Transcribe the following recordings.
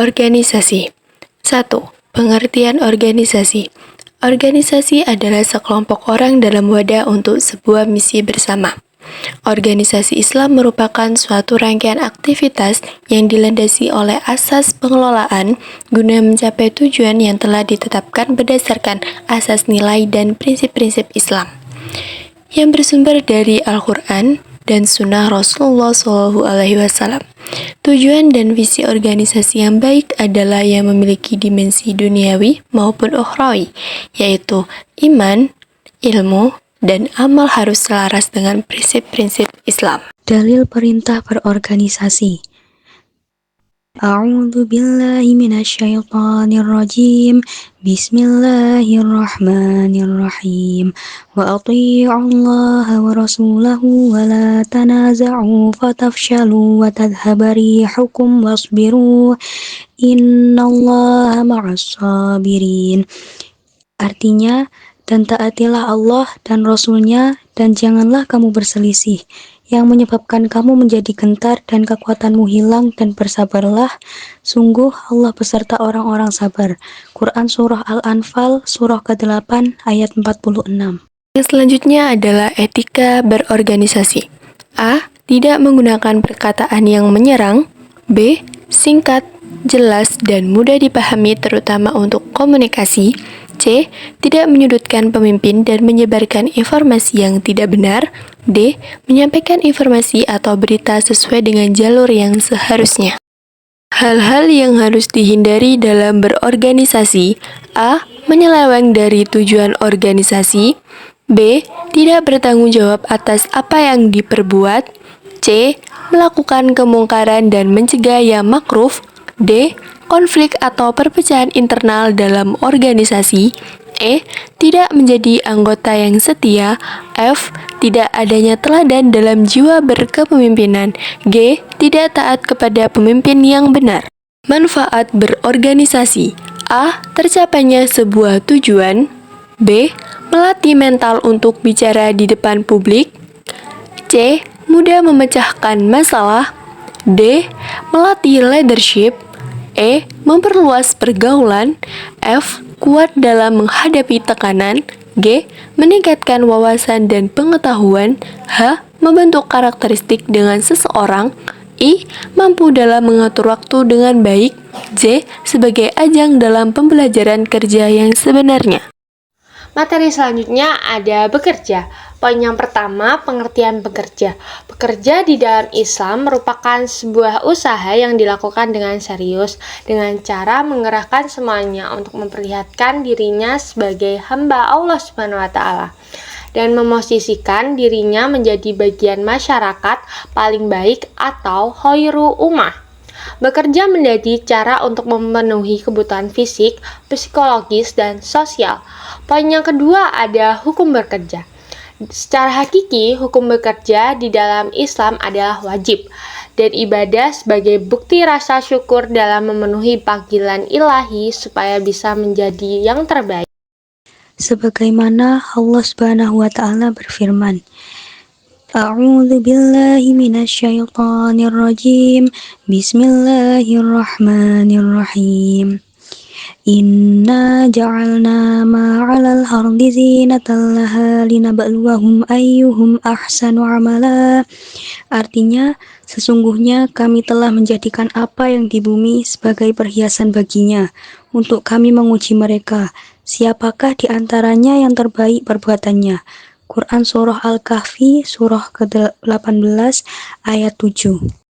Berorganisasi. 1. Pengertian organisasi. Organisasi adalah sekelompok orang dalam wadah untuk sebuah misi bersama. Organisasi Islam merupakan suatu rangkaian aktivitas yang dilandasi oleh asas pengelolaan guna mencapai tujuan yang telah ditetapkan berdasarkan asas nilai dan prinsip-prinsip Islam yang bersumber dari Al-Quran dan Sunnah Rasulullah SAW. Tujuan dan visi organisasi yang baik adalah yang memiliki dimensi duniawi maupun ukhrawi, yaitu iman, ilmu, dan amal harus selaras dengan prinsip-prinsip Islam. Dalil perintah berorganisasi. A'udzu billahi minasyaitonir rajim. Bismillahirrahmanirrahim. Wa athi'ullaha wa rasulahu wa la tanaza'u fatafshalu wa tadhhaba rihukum wasbiru. Innallaha ma'as sabirin. Artinya, dan taatilah Allah dan Rasul-Nya dan janganlah kamu berselisih, yang menyebabkan kamu menjadi gentar dan kekuatanmu hilang, dan bersabarlah, sungguh Allah beserta orang-orang sabar. Quran Surah Al-Anfal, Surah ke-8, ayat 46. Yang selanjutnya adalah etika berorganisasi. A. Tidak menggunakan perkataan yang menyerang. B. Singkat, jelas, dan mudah dipahami terutama untuk komunikasi. C. Tidak menyudutkan pemimpin dan menyebarkan informasi yang tidak benar. D. Menyampaikan informasi atau berita sesuai dengan jalur yang seharusnya. Hal-hal yang harus dihindari dalam berorganisasi. A. Menyeleweng dari tujuan organisasi. B. Tidak bertanggung jawab atas apa yang diperbuat. C. Melakukan kemungkaran dan mencegah yang makruh. D. Konflik atau perpecahan internal dalam organisasi. E. Tidak menjadi anggota yang setia. F. Tidak adanya teladan dalam jiwa berkepemimpinan. G. Tidak taat kepada pemimpin yang benar. Manfaat berorganisasi. A. Tercapainya sebuah tujuan. B. Melatih mental untuk bicara di depan publik. C. Mudah memecahkan masalah. D. Melatih leadership. E. Memperluas pergaulan. F. Kuat dalam menghadapi tekanan. G. Meningkatkan wawasan dan pengetahuan. H. Membentuk karakteristik dengan seseorang. I. Mampu dalam mengatur waktu dengan baik. J. Sebagai ajang dalam pembelajaran kerja yang sebenarnya. Materi selanjutnya ada bekerja. Poin yang pertama, pengertian bekerja. Bekerja di dalam Islam merupakan sebuah usaha yang dilakukan dengan serius, dengan cara mengerahkan semuanya untuk memperlihatkan dirinya sebagai hamba Allah Subhanahu wa Ta'ala dan memosisikan dirinya menjadi bagian masyarakat paling baik atau khairu ummah. Bekerja menjadi cara untuk memenuhi kebutuhan fisik, psikologis, dan sosial. Poin yang kedua ada hukum bekerja. Secara hakiki, hukum bekerja di dalam Islam adalah wajib dan ibadah sebagai bukti rasa syukur dalam memenuhi panggilan ilahi supaya bisa menjadi yang terbaik. Sebagaimana Allah Subhanahu wa Ta'ala berfirman, A'udzu billahi minasyaitonir rajim. Bismillahirrahmanirrahim. Inna ja'alna ma 'alal ardi zinatan laha linabluwahum ayyuhum ahsanu amala. Artinya, sesungguhnya kami telah menjadikan apa yang di bumi sebagai perhiasan baginya, untuk kami menguji mereka, siapakah di antaranya yang terbaik perbuatannya. Quran Surah Al-Kahfi, Surah ke-18, ayat 7.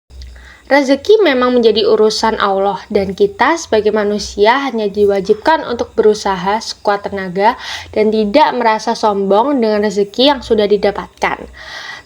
Rezeki memang menjadi urusan Allah dan kita sebagai manusia hanya diwajibkan untuk berusaha sekuat tenaga dan tidak merasa sombong dengan rezeki yang sudah didapatkan.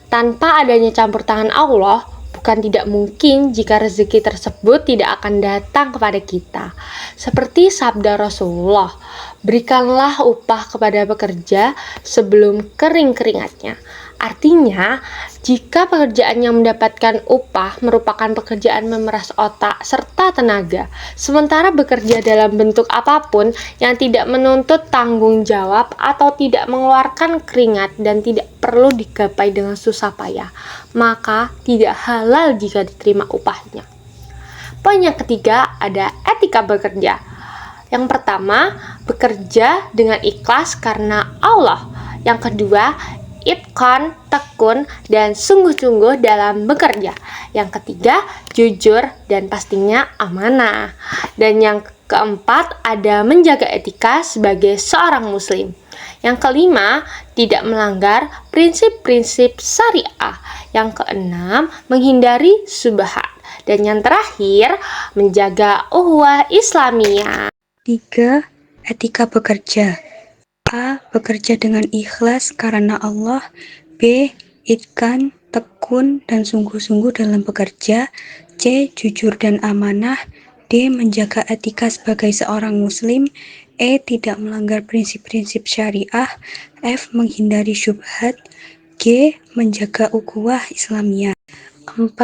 Tanpa adanya campur tangan Allah, bukan tidak mungkin jika rezeki tersebut tidak akan datang kepada kita. Seperti sabda Rasulullah, berikanlah upah kepada pekerja sebelum kering keringatnya. Artinya, jika pekerjaan yang mendapatkan upah merupakan pekerjaan memeras otak serta tenaga, sementara bekerja dalam bentuk apapun yang tidak menuntut tanggung jawab atau tidak mengeluarkan keringat dan tidak perlu digapai dengan susah payah, maka tidak halal jika diterima upahnya. Poin yang ketiga ada etika bekerja. Yang pertama, bekerja dengan ikhlas karena Allah. Yang kedua, itqan, tekun, dan sungguh-sungguh dalam bekerja. Yang ketiga, jujur dan pastinya amanah. Dan yang keempat, ada menjaga etika sebagai seorang muslim. Yang kelima, tidak melanggar prinsip-prinsip syariah. Yang keenam, menghindari syubhat. Dan yang terakhir, menjaga ukhuwah Islamiyah. 3. Etika bekerja. A. Bekerja dengan ikhlas karena Allah. B. Itqan, tekun, dan sungguh-sungguh dalam bekerja. C. Jujur dan amanah. D. Menjaga etika sebagai seorang muslim. E. Tidak melanggar prinsip-prinsip syariah. F. Menghindari syubhat. G. Menjaga ukhuwah Islamiyah. 4.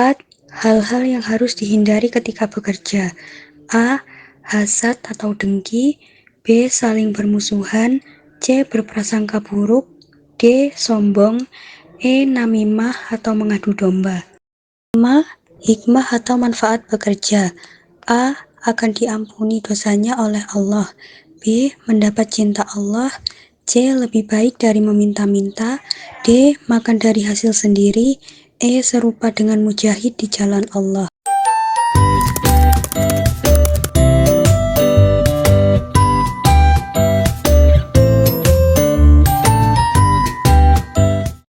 Hal-hal yang harus dihindari ketika bekerja. A. Hasad atau dengki. B. Saling bermusuhan. C. Berprasangka buruk. D. Sombong. E. Namimah atau mengadu domba. 5. Hikmah atau manfaat bekerja. A. Akan diampuni dosanya oleh Allah. B. Mendapat cinta Allah. C. Lebih baik dari meminta-minta. D. Makan dari hasil sendiri. E. Serupa dengan mujahid di jalan Allah.